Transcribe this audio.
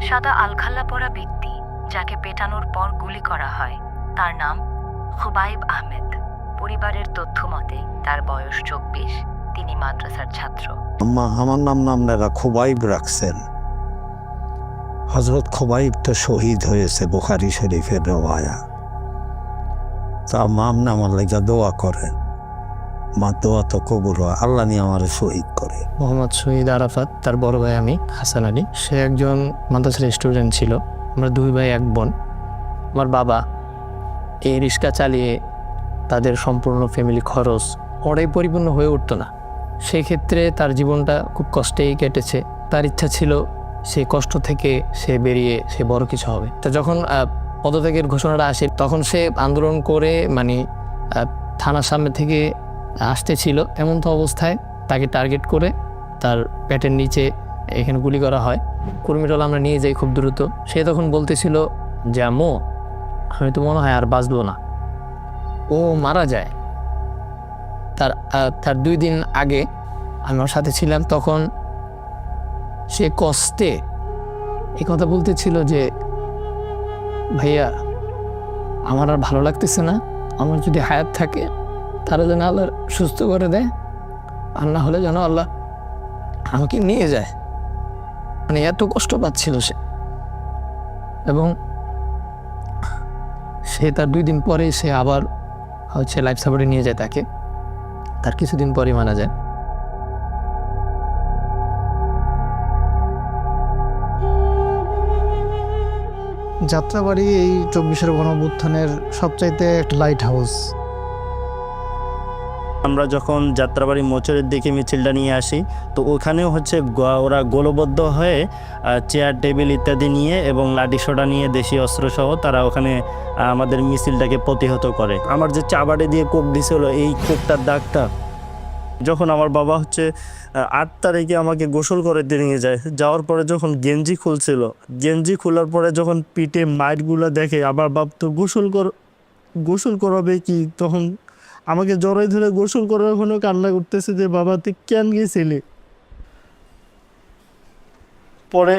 সাদা আলখাল্লা পরা ব্যক্তি যাকে পেটানোর পর গুলি করা হয় তার নাম খুবাইব আহমেদ। পরিবারের তথ্য মতে তার বয়স 24। তিনি মাদ্রাসার ছাত্র। আমার নামটা খুবাইব রাখছেন। হযরত খুবাইব তো শহীদ হয়েছে বুখারী শরীফের রওয়ায়া। তা আপনি আমার লাগা দোয়া করেন। মা দোয়া তো কবুল হয়, আল্লাহ নিয়ে আমার শহীদ করে। মোহাম্মদ শহীদ আরাফাত, তার বড় ভাই আমি হাসান আলী। সে একজন মাদ্রাসার স্টুডেন্ট ছিল। আমরা 2 ভাই 1 বোন। আমার বাবা এই রিক্সা চালিয়ে তাদের সম্পূর্ণ ফ্যামিলি খরচ ওরাই পরিপূর্ণ হয়ে উঠতো না। সেই ক্ষেত্রে তার জীবনটা খুব কষ্টেই কেটেছে। তার ইচ্ছা ছিল সেই কষ্ট থেকে সে বেরিয়ে সে বড় কিছু হবে। তা যখন পদত্যাগের ঘোষণাটা আসে তখন সে আন্দোলন করে থানার সামনে থেকে আসতেছিল। এমন তো অবস্থায় তাকে টার্গেট করে তার পেটের নিচে এখানে গুলি করা হয়। কর্মীটলা আমরা নিয়ে যাই খুব দ্রুত। সে তখন বলতেছিল যে আম্মু, আমি তো মনে হয় আর বাঁচবো না। ও মারা যায়। তার 2 দিন আগে আমি ওর সাথে ছিলাম। তখন সে কষ্টে এই কথা বলতেছিল যে ভাইয়া, আমার আর ভালো লাগতেছে না। আমার যদি হায়াত থাকে তারা যেন আল্লাহ সুস্থ করে দেয়, আর না হলে যেন আল্লাহ আমাকে নিয়ে যায়। মানে এত কষ্ট পাচ্ছিল সে। এবং সে তার 2 দিন পরে সে আবার লাইফ সাপোর্টে নিয়ে যায় তাকে। তার কিছুদিন পরে মারা যায়। যাত্রাবাড়ি এই 24-এর গণঅভ্যুত্থানের সবচাইতে একটা লাইট হাউস। আমরা যখন যাত্রাবাড়ি মোচরের দিকে মিছিলটা নিয়ে আসি, তো ওখানেও ওরা গোলবদ্ধ হয়ে চেয়ার টেবিল ইত্যাদি নিয়ে এবং লাঠি সোটা নিয়ে দেশীয় অস্ত্রসহ তারা ওখানে আমাদের মিছিলটাকে প্রতিহত করে। আমার যে চাবাড়ি দিয়ে কোপ দিছিল, এই কোপটার দাগটা, যখন আমার বাবা 8 তারিখে আমাকে গোসল করে নিয়ে যায়, যাওয়ার পরে যখন গেঞ্জি খুলছিল, গেঞ্জি খোলার পরে যখন পিঠে মাইটগুলো দেখে, আমার বাপ তো গোসল করাবে কি, তখন আমাকে জড়াই ধরে গোসল করার ওখানে কান্না করতেছে যে বাবা তুই কেন গেছিলি। পরে